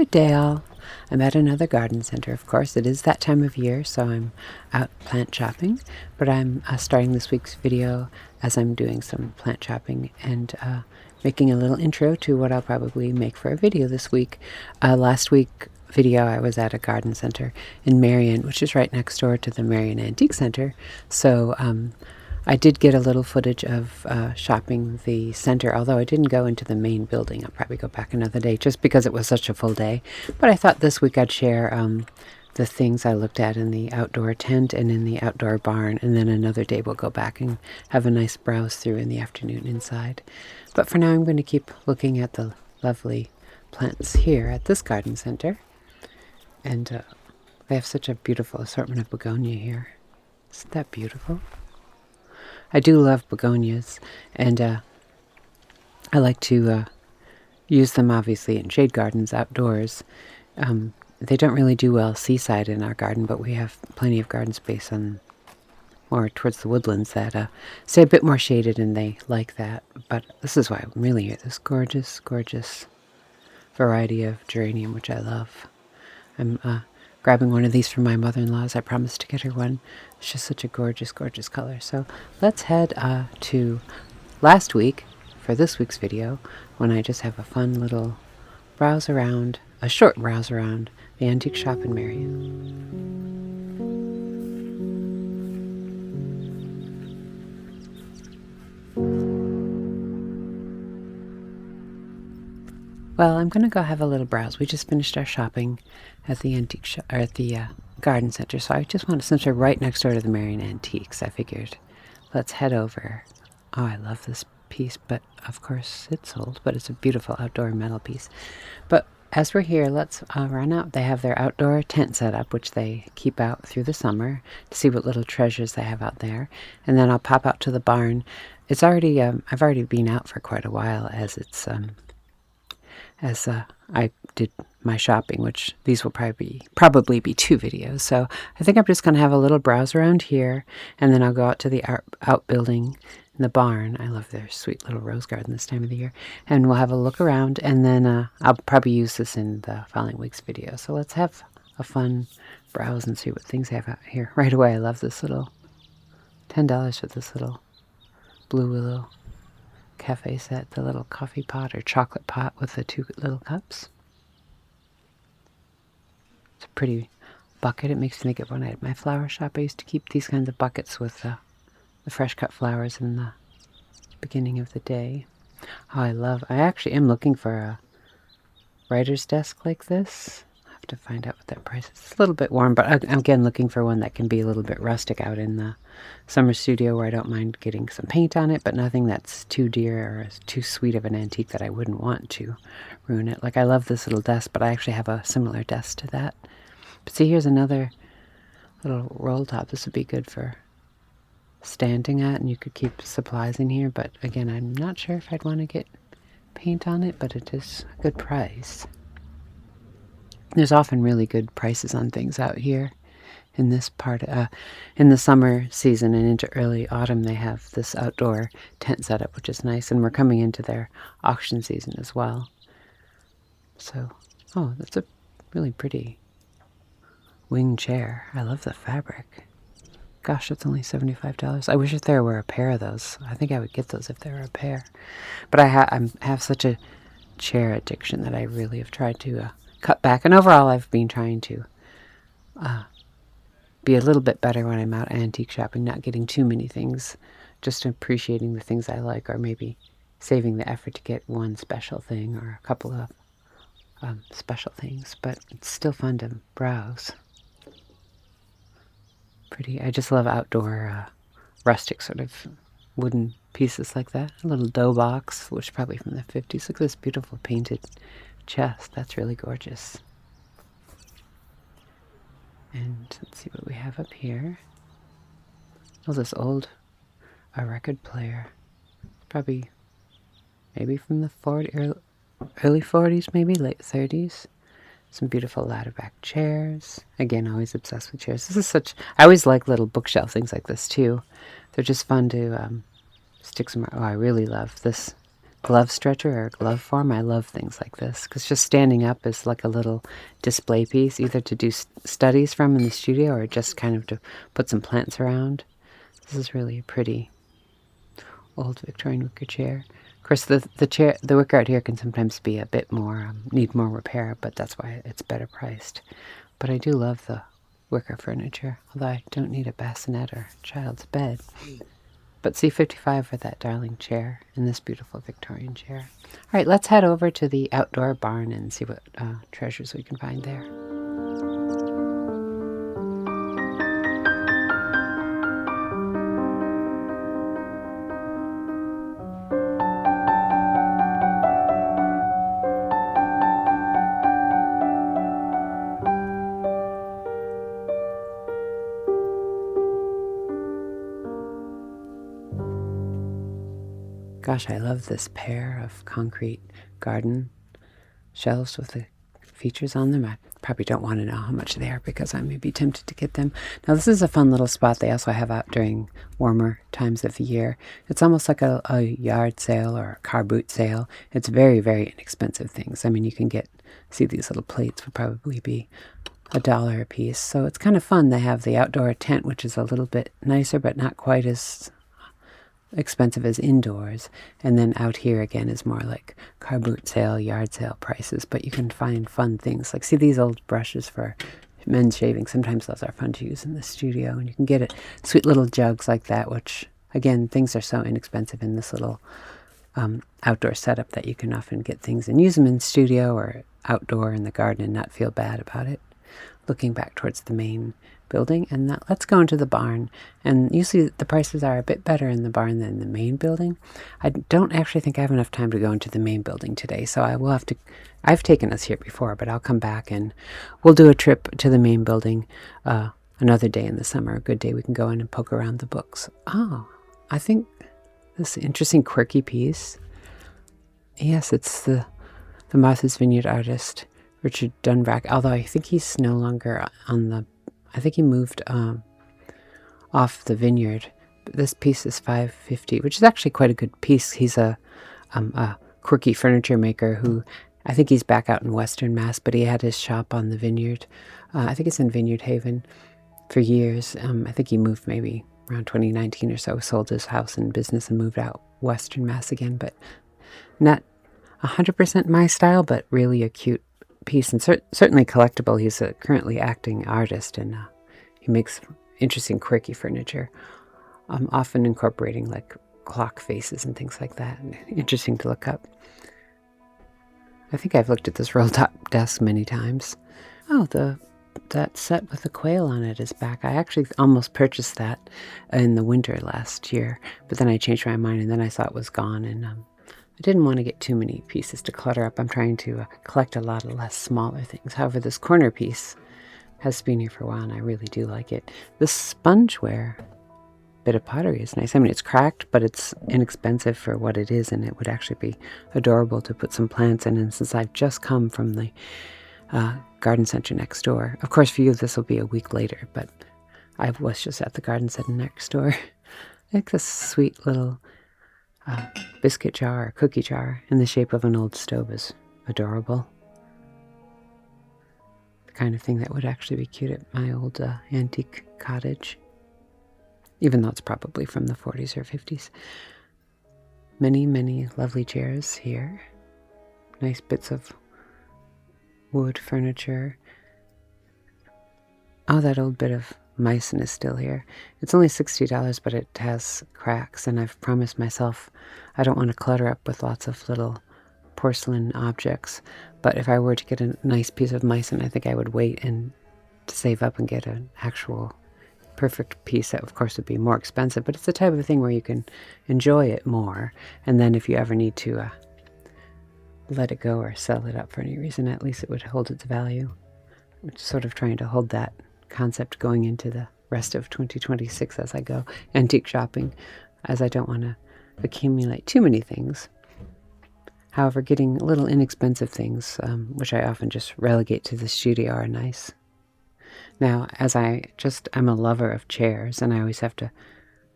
Good day, all. I'm at another garden center, of course. It is that time of year, so I'm out plant shopping. But I'm starting this week's video as I'm doing some plant shopping and making a little intro to what I'll probably make for a video this week. Last week video I was at a garden center in Marion, which is right next door to the Marion Antique Center. So I did get a little footage of shopping the center, although I didn't go into the main building. I'll probably go back another day just because it was such a full day. But I thought this week I'd share the things I looked at in the outdoor tent and in the outdoor barn, and then another day we'll go back and have a nice browse through in the afternoon inside. But for now I'm going to keep looking at the lovely plants here at this garden center. And they have such a beautiful assortment of begonia here. Isn't that beautiful? I do love begonias, and I like to use them obviously in shade gardens outdoors. They don't really do well seaside in our garden, but we have plenty of garden space on more towards the woodlands that stay a bit more shaded, and they like that. But this is why I'm really here, this gorgeous, gorgeous variety of geranium, which I love. I'm grabbing one of these from my mother-in-law's. I promised to get her one. It's just such a gorgeous, gorgeous color. So let's head to last week for this week's video, when I just have a fun little browse around, a short browse around the antique shop in Marion. Well, I'm going to go have a little browse. We just finished our shopping at the antique shop, or at the garden center, so I just want to, since we're right next door to the Marion Antiques, I figured let's head over. Oh, I love this piece, but of course it's old, but it's a beautiful outdoor metal piece. But as we're here, let's run out. They have their outdoor tent set up, which they keep out through the summer to see what little treasures they have out there. And then I'll pop out to the barn. It's already, I've already been out for quite a while, as it's I did my shopping, which these will probably be two videos. So I think I'm just going to have a little browse around here, and then I'll go out to the outbuilding in the barn. I love their sweet little rose garden this time of the year. And we'll have a look around, and then I'll probably use this in the following week's video. So let's have a fun browse and see what things they have out here. Right away, I love this little $10 for this little blue willow cafe set, the little coffee pot or chocolate pot with the two little cups. It's a pretty bucket. It makes me think of when I had my flower shop. I used to keep these kinds of buckets with the fresh cut flowers in the beginning of the day. Oh, I actually am looking for a writer's desk like this. I have to find out what that price is. It's a little bit warm, but I'm again looking for one that can be a little bit rustic out in the summer studio, where I don't mind getting some paint on it, but nothing that's too dear or too sweet of an antique that I wouldn't want to ruin it. Like, I love this little desk, but I actually have a similar desk to that. But see, here's another little roll top. This would be good for standing at, and you could keep supplies in here. But again, I'm not sure if I'd want to get paint on it, but it is a good price. There's often really good prices on things out here in this part. In the summer season and into early autumn, they have this outdoor tent setup, which is nice. And we're coming into their auction season as well. So, oh, that's a really pretty wing chair. I love the fabric. Gosh, that's only $75. I wish if there were a pair of those. I think I would get those if there were a pair. But I have such a chair addiction that I really have tried to cut back. And overall, I've been trying to be a little bit better when I'm out antique shopping, not getting too many things, just appreciating the things I like, or maybe saving the effort to get one special thing or a couple of special things. But it's still fun to browse. Pretty. I just love outdoor rustic sort of wooden pieces like that. A little dough box, which is probably from the 50s. Look at this beautiful painted chest. That's really gorgeous. And let's see what we have up here. Oh, this old record player. Probably maybe from the early 40s, maybe late 30s. Some beautiful ladder-back chairs. Again, always obsessed with chairs. I always like little bookshelf things like this too. They're just fun to stick some. Oh, I really love this glove stretcher or glove form. I love things like this because just standing up is like a little display piece, either to do studies from in the studio or just kind of to put some plants around. This is really a pretty old Victorian wicker chair. Of course, the wicker out here can sometimes be a bit more, need more repair, but that's why it's better priced. But I do love the wicker furniture, although I don't need a bassinet or child's bed. But C55 for that darling chair and this beautiful Victorian chair. All right, let's head over to the outdoor barn and see what treasures we can find there. Gosh, I love this pair of concrete garden shelves with the features on them. I probably don't want to know how much they are because I may be tempted to get them. Now, this is a fun little spot they also have out during warmer times of the year. It's almost like a yard sale or a car boot sale. It's very, very inexpensive things. I mean, you can see these little plates would probably be $1 a piece. So it's kind of fun. They have the outdoor tent, which is a little bit nicer, but not quite as expensive as indoors. And then out here again is more like car boot sale, yard sale prices, but you can find fun things. Like, see these old brushes for men's shaving? Sometimes those are fun to use in the studio, and you can get sweet little jugs like that, which again, things are so inexpensive in this little outdoor setup that you can often get things and use them in studio or outdoor in the garden and not feel bad about it. Looking back towards the main building, and let's go into the barn. And usually the prices are a bit better in the barn than the main building. I don't actually think I have enough time to go into the main building today, so I will have to. I've taken us here before, but I'll come back and we'll do a trip to the main building another day in the summer. A good day we can go in and poke around the books. Oh, I think this interesting quirky piece. Yes, it's the Martha's Vineyard artist Richard Dunbrack, although I think he's no longer I think he moved off the vineyard. But this piece is $5.50, which is actually quite a good piece. He's a quirky furniture maker who, I think he's back out in Western Mass, but he had his shop on the vineyard. I think it's in Vineyard Haven for years. I think he moved maybe around 2019 or so, sold his house and business and moved out Western Mass again, but not 100% my style, but really a cute piece and certainly collectible. He's a currently acting artist, and he makes interesting quirky furniture, often incorporating like clock faces and things like that. Interesting to look up. I think I've looked at this roll top desk many times. Oh, that set with the quail on it is back. I actually almost purchased that in the winter last year, but then I changed my mind and then I saw it was gone, and I didn't want to get too many pieces to clutter up. I'm trying to collect a lot of less smaller things. However, this corner piece has been here for a while, and I really do like it. This spongeware bit of pottery is nice. I mean, it's cracked, but it's inexpensive for what it is, and it would actually be adorable to put some plants in. And since I've just come from the garden center next door, of course, for you, this will be a week later, but I was just at the garden center next door. I think this sweet little biscuit jar or cookie jar in the shape of an old stove is adorable. The kind of thing that would actually be cute at my old antique cottage, even though it's probably from the 40s or 50s. Many, many lovely chairs here. Nice bits of wood furniture. Oh, that old bit of Meissen is still here. It's only $60, but it has cracks, and I've promised myself I don't want to clutter up with lots of little porcelain objects. But if I were to get a nice piece of Meissen, I think I would wait and save up and get an actual perfect piece. That, of course, would be more expensive, but it's the type of thing where you can enjoy it more. And then if you ever need to let it go or sell it up for any reason, at least it would hold its value. I'm sort of trying to hold that concept going into the rest of 2026 as I go antique shopping, as I don't want to accumulate too many things. However, getting little inexpensive things, which I often just relegate to the studio, are nice. Now, as I'm a lover of chairs, and I always have to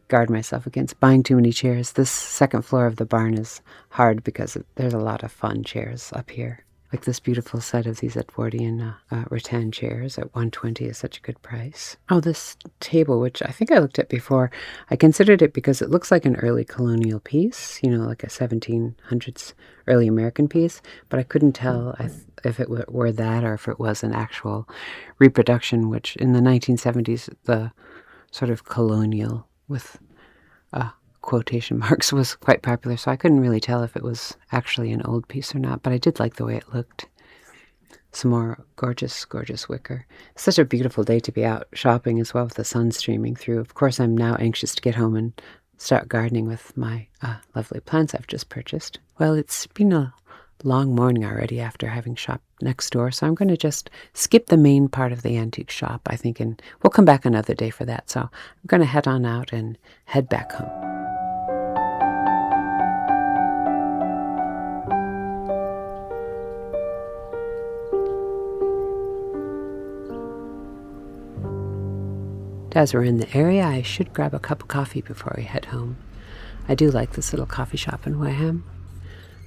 guard myself against buying too many chairs. This second floor of the barn is hard because there's a lot of fun chairs up here. Like this beautiful set of these Edwardian rattan chairs at $120 is such a good price. Oh, this table, which I think I looked at before, I considered it because it looks like an early colonial piece, you know, like a 1700s early American piece, but I couldn't tell if it were that or if it was an actual reproduction, which in the 1970s, the sort of colonial with quotation marks was quite popular, so I couldn't really tell if it was actually an old piece or not, but I did like the way it looked. Some more gorgeous, gorgeous wicker. Such a beautiful day to be out shopping as well with the sun streaming through. Of course, I'm now anxious to get home and start gardening with my lovely plants I've just purchased. Well, it's been a long morning already after having shopped next door, so I'm going to just skip the main part of the antique shop, I think, and we'll come back another day for that. So I'm going to head on out and head back home. As we're in the area, I should grab a cup of coffee before we head home. I do like this little coffee shop in Wareham.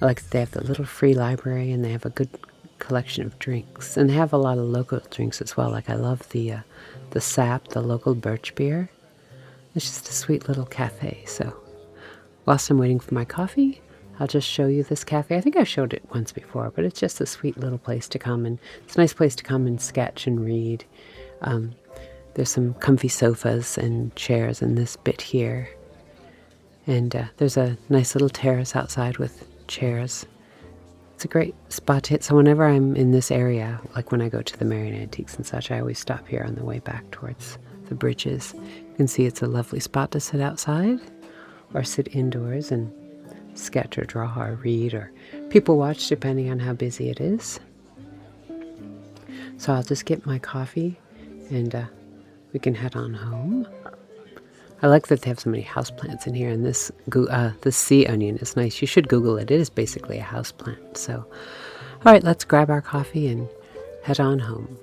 I like that they have the little free library and they have a good collection of drinks. And they have a lot of local drinks as well. Like I love the sap, the local birch beer. It's just a sweet little cafe. So whilst I'm waiting for my coffee, I'll just show you this cafe. I think I've showed it once before, but it's just a sweet little place to come. And it's a nice place to come and sketch and read. There's some comfy sofas and chairs in this bit here. And there's a nice little terrace outside with chairs. It's a great spot to hit. So whenever I'm in this area, like when I go to the Marion Antiques and such, I always stop here on the way back towards the bridges. You can see it's a lovely spot to sit outside or sit indoors and sketch or draw or read or people watch depending on how busy it is. So I'll just get my coffee and we can head on home. I like that they have so many houseplants in here, and this sea onion is nice. You should Google it. It is basically a houseplant. So, all right, let's grab our coffee and head on home.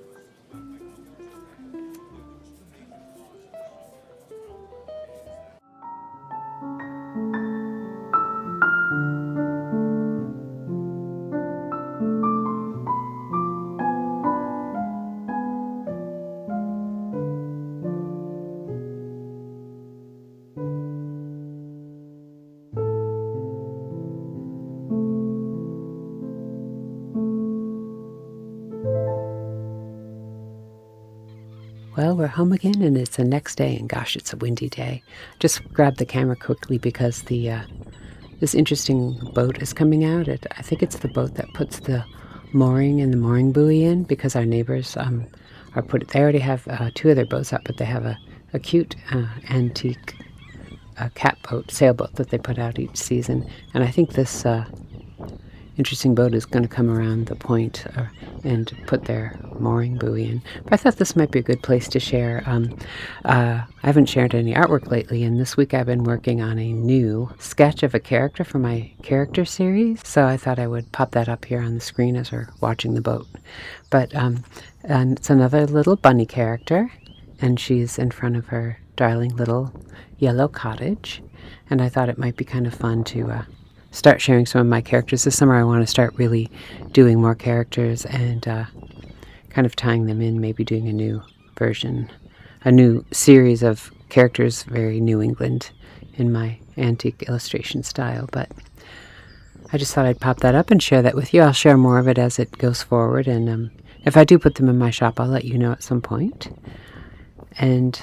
Well, we're home again, and it's the next day, and gosh, it's a windy day. Just grabbed the camera quickly because this interesting boat is coming out. I think it's the boat that puts the mooring and the mooring buoy in, because our neighbors they already have two of their boats out, but they have a cute antique sailboat that they put out each season, and I think this interesting boat is going to come around the point and put their mooring buoy in. But I thought this might be a good place to share. I haven't shared any artwork lately, and this week I've been working on a new sketch of a character for my character series, so I thought I would pop that up here on the screen as we're watching the boat. But and it's another little bunny character, and she's in front of her darling little yellow cottage, and I thought it might be kind of fun to start sharing some of my characters. This summer I want to start really doing more characters and kind of tying them in, maybe doing a new version, a new series of characters, very New England in my antique illustration style. But I just thought I'd pop that up and share that with you. I'll share more of it as it goes forward, and if I do put them in my shop, I'll let you know at some point. And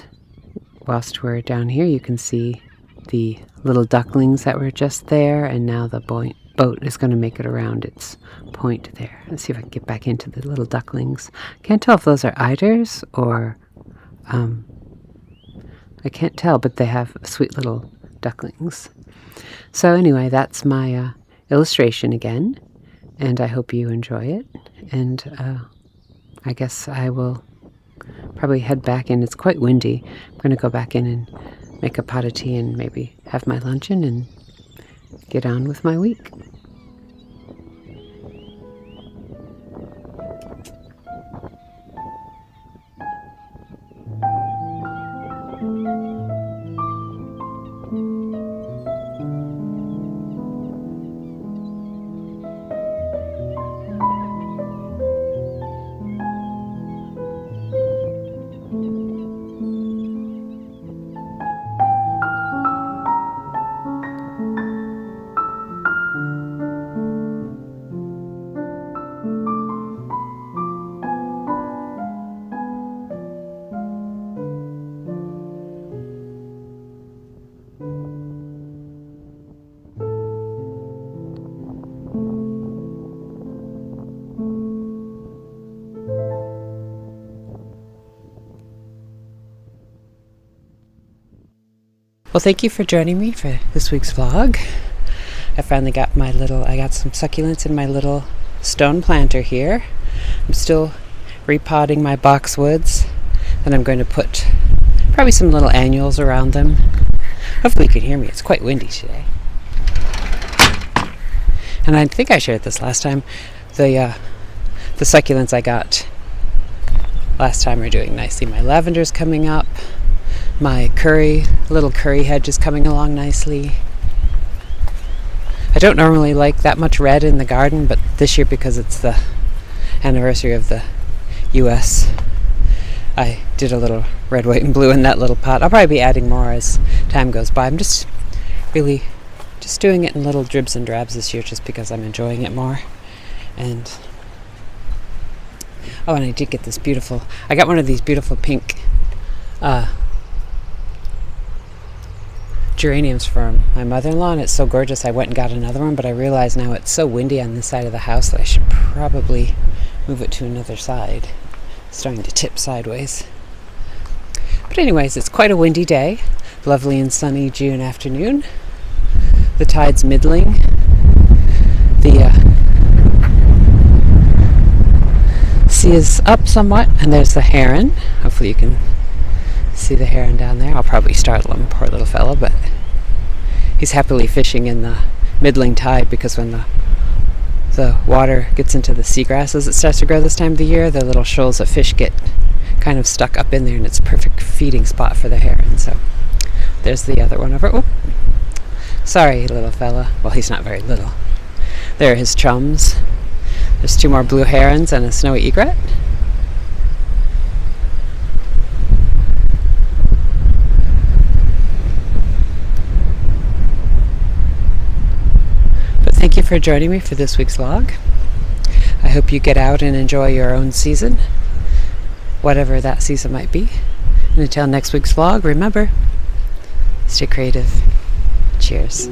whilst we're down here, you can see the little ducklings that were just there, and now the boat is going to make it around its point there. Let's see if I can get back into the little ducklings. Can't tell if those are eiders or I can't tell, but they have sweet little ducklings. So anyway, that's my illustration again, and I hope you enjoy it. And I guess I will probably head back in. It's quite windy. I'm going to go back in and make a pot of tea and maybe have my luncheon and get on with my week. Well, thank you for joining me for this week's vlog. I finally got I got some succulents in my little stone planter here. I'm still repotting my boxwoods, and I'm going to put probably some little annuals around them. Hopefully you can hear me. It's quite windy today. And I think I shared this last time. The succulents I got last time are doing nicely. My lavender's coming up. My little curry hedge is coming along nicely. I don't normally like that much red in the garden, but this year, because it's the anniversary of the US, I did a little red, white, and blue in that little pot. I'll probably be adding more as time goes by. I'm just doing it in little dribs and drabs this year just because I'm enjoying it more. And I did get I got one of these beautiful pink geraniums from my mother-in-law, and it's so gorgeous I went and got another one, but I realize now it's so windy on this side of the house that I should probably move it to another side. It's starting to tip sideways. But anyways, it's quite a windy day. Lovely and sunny June afternoon. The tide's middling. The sea is up somewhat, and there's the heron. Hopefully you can see the heron down there. I'll probably startle him, poor little fellow, but he's happily fishing in the middling tide, because when the water gets into the seagrass as it starts to grow this time of the year, the little shoals of fish get kind of stuck up in there, and it's a perfect feeding spot for the heron. So there's the other one over. Oh, sorry, little fella. Well, he's not very little. There are his chums. There's 2 more blue herons and a snowy egret. Thank you for joining me for this week's vlog. I hope you get out and enjoy your own season, whatever that season might be. And until next week's vlog, remember, stay creative. Cheers.